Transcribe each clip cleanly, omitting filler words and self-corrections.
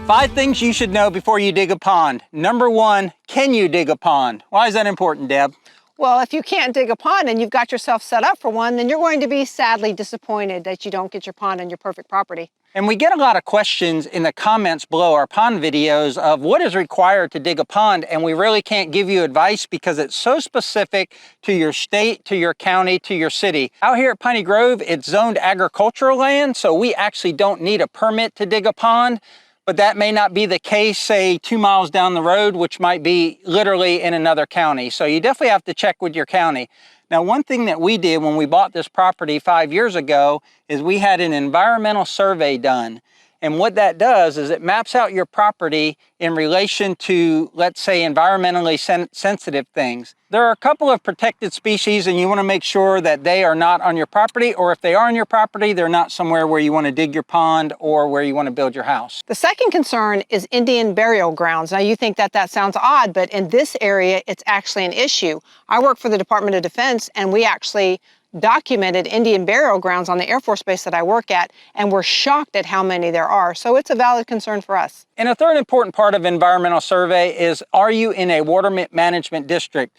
5 things you should know before you dig a pond. Number 1, can you dig a pond? Why is that important, Deb? Well, if you can't dig a pond and you've got yourself set up for one, then you're going to be sadly disappointed that you don't get your pond on your perfect property. And we get a lot of questions in the comments below our pond videos of what is required to dig a pond, and we really can't give you advice because it's so specific to your state, to your county, to your city. Out here at Piney Grove, it's zoned agricultural land, so we actually don't need a permit to dig a pond. But that may not be the case, say, 2 miles down the road, which might be literally in another county. So you definitely have to check with your county. Now, one thing that we did when we bought this property 5 years ago is we had an environmental survey done. And what that does is it maps out your property in relation to, let's say, environmentally sensitive things. There are a couple of protected species and you want to make sure that they are not on your property, or if they are on your property, they're not somewhere where you want to dig your pond or where you want to build your house. The second concern is Indian burial grounds. Now you think that sounds odd, but in this area, it's actually an issue. I work for the Department of Defense and we actually documented Indian burial grounds on the Air Force Base that I work at, and we're shocked at how many there are. So it's a valid concern for us. And a third important part of environmental survey is, are you in a water management district?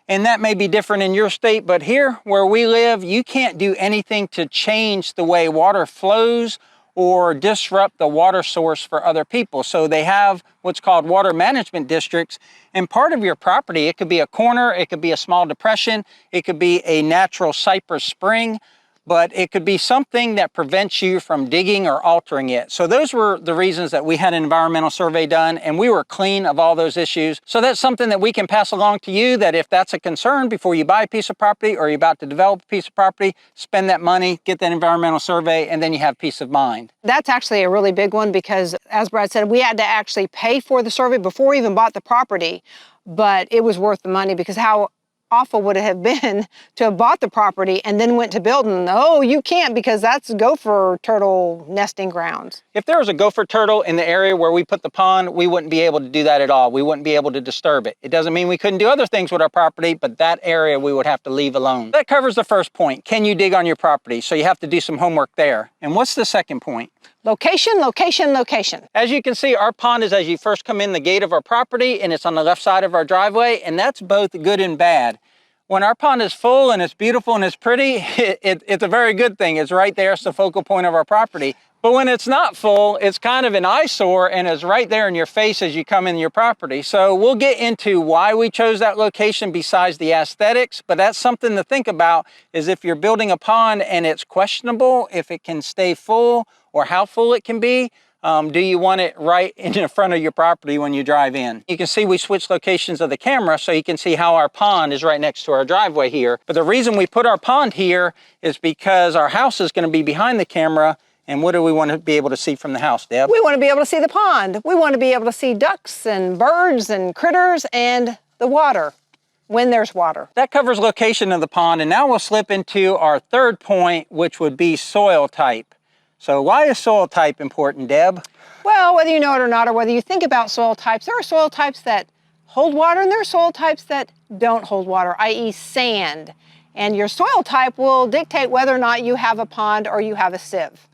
And that may be different in your state, but here where we live, you can't do anything to change the way water flows or disrupt the water source for other people. So they have what's called water management districts, and part of your property, it could be a corner, it could be a small depression, it could be a natural cypress spring, but it could be something that prevents you from digging or altering it. So those were the reasons that we had an environmental survey done, and we were clean of all those issues. So that's something that we can pass along to you, that if that's a concern before you buy a piece of property or you're about to develop a piece of property, spend that money, get that environmental survey, and then you have peace of mind. That's actually a really big one because, as Brad said, we had to actually pay for the survey before we even bought the property, but it was worth the money because how awful would it have been to have bought the property and then went to building? Oh, you can't because that's gopher turtle nesting grounds. If there was a gopher turtle in the area where we put the pond, we wouldn't be able to do that at all. We wouldn't be able to disturb it. It doesn't mean we couldn't do other things with our property, but that area we would have to leave alone. That covers the first point. Can you dig on your property? So you have to do some homework there. And what's the second point? Location, location, location. As you can see, our pond is as you first come in the gate of our property, and it's on the left side of our driveway, and that's both good and bad. When our pond is full and it's beautiful and it's pretty, it's a very good thing. It's right there, it's the focal point of our property. But when it's not full, it's kind of an eyesore and it's right there in your face as you come in your property. So we'll get into why we chose that location besides the aesthetics, but that's something to think about, is if you're building a pond and it's questionable if it can stay full or how full it can be. Do you want it right in the front of your property when you drive in? You can see we switched locations of the camera so you can see how our pond is right next to our driveway here. But the reason we put our pond here is because our house is going to be behind the camera. And what do we want to be able to see from the house, Deb? We want to be able to see the pond. We want to be able to see ducks and birds and critters and the water when there's water. That covers location of the pond. And now we'll slip into our third point, which would be soil type. So why is soil type important, Deb? Well, whether you know it or not, or whether you think about soil types, there are soil types that hold water and there are soil types that don't hold water, i.e. sand. And your soil type will dictate whether or not you have a pond or you have a sieve.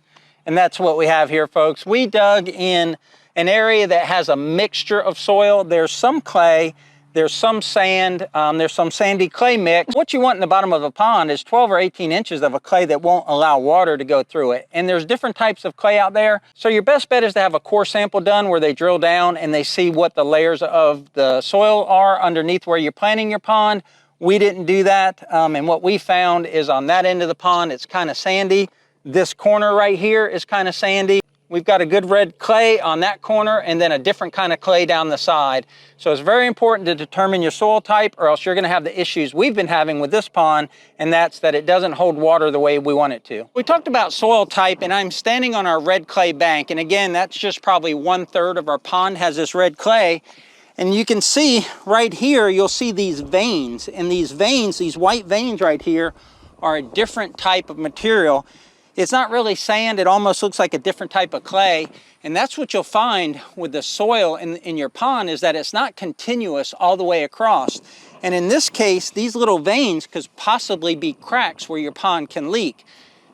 And that's what we have here, folks. We dug in an area that has a mixture of soil. There's some clay, there's some sand, there's some sandy clay mix. What you want in the bottom of a pond is 12 or 18 inches of a clay that won't allow water to go through it. And there's different types of clay out there. So your best bet is to have a core sample done where they drill down and they see what the layers of the soil are underneath where you're planting your pond. We didn't do that. And what we found is on that end of the pond, it's kind of sandy. This corner right here is kind of sandy. We've got a good red clay on that corner and then a different kind of clay down the side. So it's very important to determine your soil type, or else you're going to have the issues we've been having with this pond, and that's that it doesn't hold water the way we want it to. We talked about soil type, and I'm standing on our red clay bank. And again, that's just probably 1/3 of our pond has this red clay. And you can see right here, you'll see these veins. And these veins, these white veins right here, are a different type of material. It's not really sand, it almost looks like a different type of clay. And that's what you'll find with the soil in your pond, is that it's not continuous all the way across. And in this case, these little veins could possibly be cracks where your pond can leak.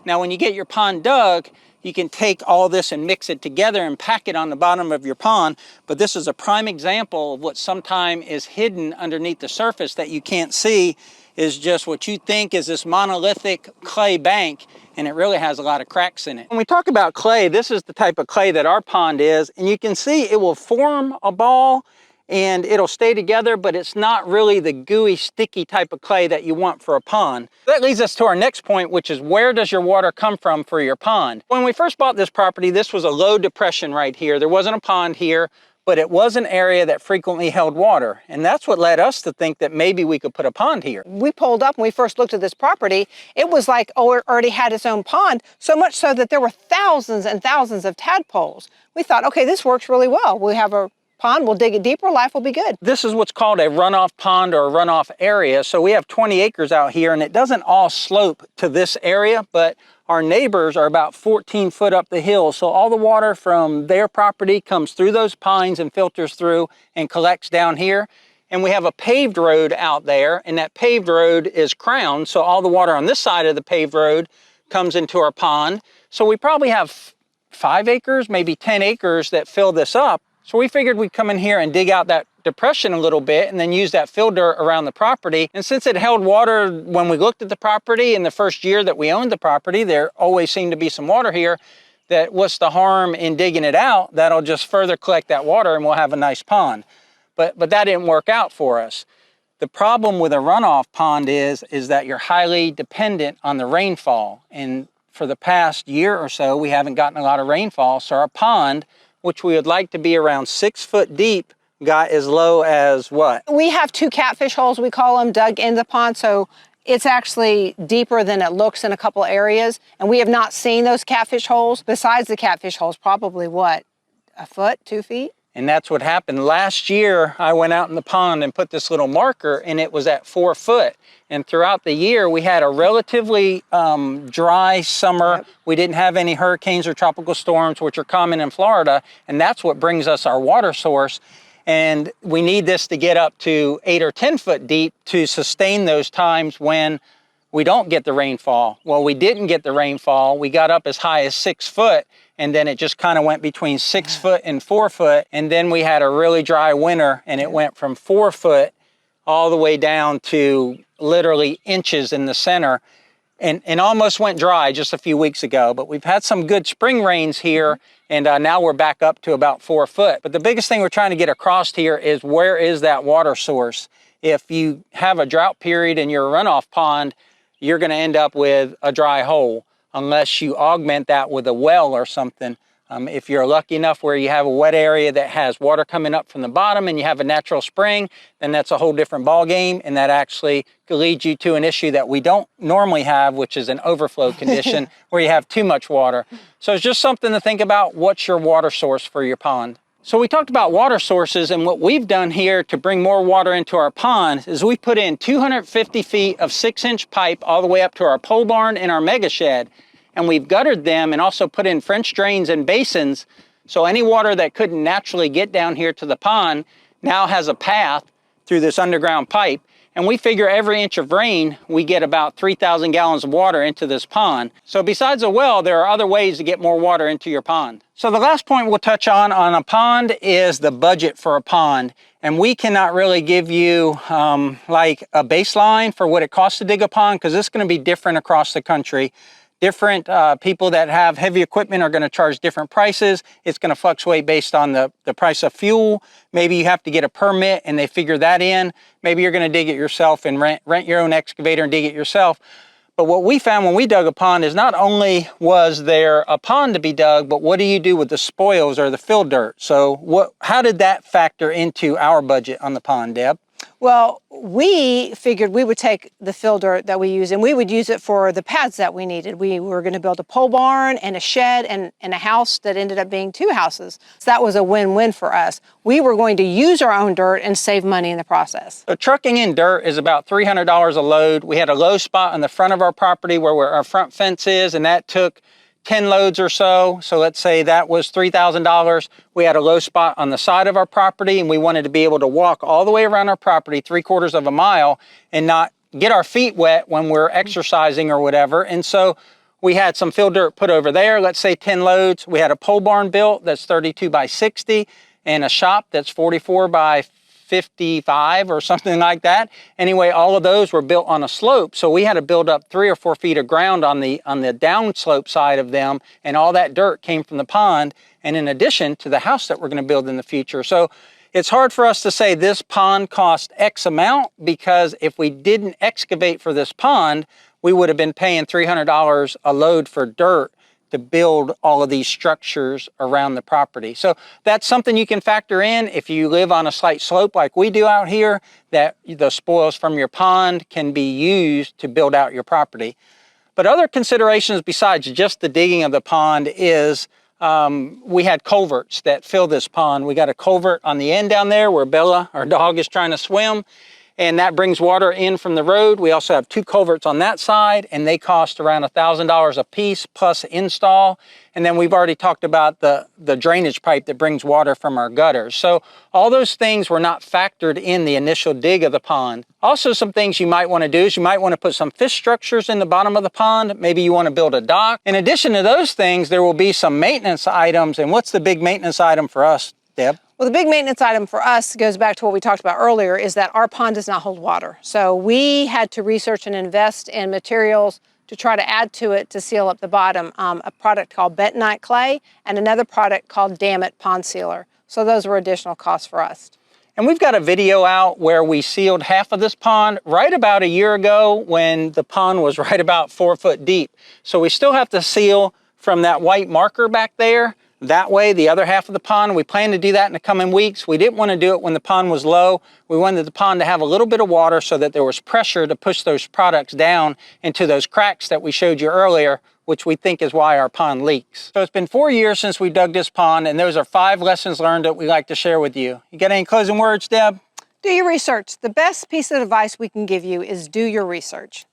Now, when you get your pond dug, you can take all this and mix it together and pack it on the bottom of your pond. But this is a prime example of what sometimes is hidden underneath the surface that you can't see, is just what you think is this monolithic clay bank, and it really has a lot of cracks in it. When we talk about clay, this is the type of clay that our pond is, and you can see it will form a ball and it'll stay together, but it's not really the gooey, sticky type of clay that you want for a pond. That leads us to our next point, which is where does your water come from for your pond? When we first bought this property, this was a low depression right here. There wasn't a pond here, but it was an area that frequently held water. And that's what led us to think that maybe we could put a pond here. We pulled up when we first looked at this property. It was like, oh, it already had its own pond, so much so that there were thousands and thousands of tadpoles. We thought, okay, this works really well. We have a pond, we'll dig it deeper, life will be good. This is what's called a runoff pond or a runoff area. So we have 20 acres out here, and it doesn't all slope to this area, but our neighbors are about 14 foot up the hill. So all the water from their property comes through those pines and filters through and collects down here. And we have a paved road out there, and that paved road is crowned. So all the water on this side of the paved road comes into our pond. So we probably have 5 acres, maybe 10 acres that fill this up. So we figured we'd come in here and dig out that depression a little bit and then use that fill dirt around the property. And since it held water when we looked at the property in the first year that we owned the property, there always seemed to be some water here, that what's the harm in digging it out? That'll just further collect that water and we'll have a nice pond. But that didn't work out for us. The problem with a runoff pond is that you're highly dependent on the rainfall. And for the past year or so, we haven't gotten a lot of rainfall. So our pond, which we would like to be around 6 foot deep, got as low as what? We have 2 catfish holes, we call them, dug in the pond, so it's actually deeper than it looks in a couple areas, and we have not seen those catfish holes. Besides the catfish holes, probably what, a foot, 2 feet? And that's what happened. Last year, I went out in the pond and put this little marker, and it was at 4 foot. And throughout the year, we had a relatively dry summer. Yep. We didn't have any hurricanes or tropical storms, which are common in Florida, and that's what brings us our water source. And we need this to get up to 8 or 10 foot deep to sustain those times when we don't get the rainfall. Well, we didn't get the rainfall. We got up as high as 6 foot, and then it just kind of went between 6 foot and 4 foot. And then we had a really dry winter, and it went from 4 foot all the way down to literally inches in the center, and almost went dry just a few weeks ago. But we've had some good spring rains here, and now we're back up to about 4 foot. But the biggest thing we're trying to get across here is, where is that water source? If you have a drought period in your runoff pond, you're going to end up with a dry hole unless you augment that with a well or something. If you're lucky enough where you have a wet area that has water coming up from the bottom and you have a natural spring, then that's a whole different ball game, and that actually could lead you to an issue that we don't normally have, which is an overflow condition where you have too much water. So it's just something to think about. What's your water source for your pond? So we talked about water sources, and what we've done here to bring more water into our pond is we put in 250 feet of 6-inch pipe all the way up to our pole barn and our mega shed. And we've guttered them and also put in French drains and basins, so any water that couldn't naturally get down here to the pond now has a path through this underground pipe. And we figure every inch of rain, we get about 3,000 gallons of water into this pond. So besides a well, there are other ways to get more water into your pond. So the last point we'll touch on a pond is the budget for a pond. And we cannot really give you like a baseline for what it costs to dig a pond, because it's going to be different across the country. Different people that have heavy equipment are going to charge different prices. It's going to fluctuate based on the price of fuel. Maybe you have to get a permit and they figure that in. Maybe you're going to dig it yourself and rent your own excavator and dig it yourself. But what we found when we dug a pond is not only was there a pond to be dug, but what do you do with the spoils or the fill dirt? So how did that factor into our budget on the pond, Deb? Well, we figured we would take the fill dirt that we use and we would use it for the pads that we needed. We were going to build a pole barn and a shed and a house that ended up being 2 houses. So that was a win-win for us. We were going to use our own dirt and save money in the process. So trucking in dirt is about $300 a load. We had a low spot on the front of our property where our front fence is, and that took 10 loads or so. So let's say that was $3,000. We had a low spot on the side of our property, and we wanted to be able to walk all the way around our property 3/4 of a mile and not get our feet wet when we're exercising or whatever. And so We had some fill dirt put over there, let's say 10 loads. We had a pole barn built that's 32 by 60 and a shop that's 44 by 55 or something like that. Anyway, all of those were built on a slope, so we had to build up 3 or 4 feet of ground on the downslope side of them, and all that dirt came from the pond, and in addition to the house that we're going to build in the future. So it's hard for us to say this pond cost X amount, because if we didn't excavate for this pond, we would have been paying $300 a load for dirt to build all of these structures around the property. So that's something you can factor in if you live on a slight slope like we do out here, that the spoils from your pond can be used to build out your property. But other considerations besides just the digging of the pond is we had culverts that fill this pond. We got a culvert on the end down there where Bella, our dog, is trying to swim, and that brings water in from the road. We also have 2 culverts on that side, and they cost around $1,000 a piece plus install. And then we've already talked about the drainage pipe that brings water from our gutters. So all those things were not factored in the initial dig of the pond. Also, some things you might want to do is you might want to put some fish structures in the bottom of the pond. Maybe you want to build a dock. In addition to those things, there will be some maintenance items. And what's the big maintenance item for us, Deb? Well, the big maintenance item for us goes back to what we talked about earlier, is that our pond does not hold water. So we had to research and invest in materials to try to add to it to seal up the bottom, a product called bentonite clay and another product called Dammit Pond Sealer. So those were additional costs for us. And we've got a video out where we sealed half of this pond right about a year ago when the pond was right about 4 foot deep. So we still have to seal from that white marker back there. That way, the other half of the pond, we plan to do that in the coming weeks. We didn't want to do it when the pond was low. We wanted the pond to have a little bit of water so that there was pressure to push those products down into those cracks that we showed you earlier, which we think is why our pond leaks. So it's been 4 years since we dug this pond, and those are 5 lessons learned that we like to share with you. You got any closing words, Deb? Do your research. The best piece of advice we can give you is do your research.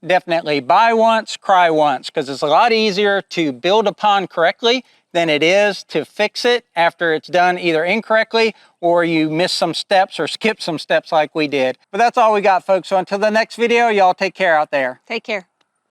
Definitely buy once, cry once, because it's a lot easier to build a pond correctly than it is to fix it after it's done either incorrectly or you miss some steps or skip some steps like we did. But that's all we got, folks. So until the next video, y'all take care out there. Take care.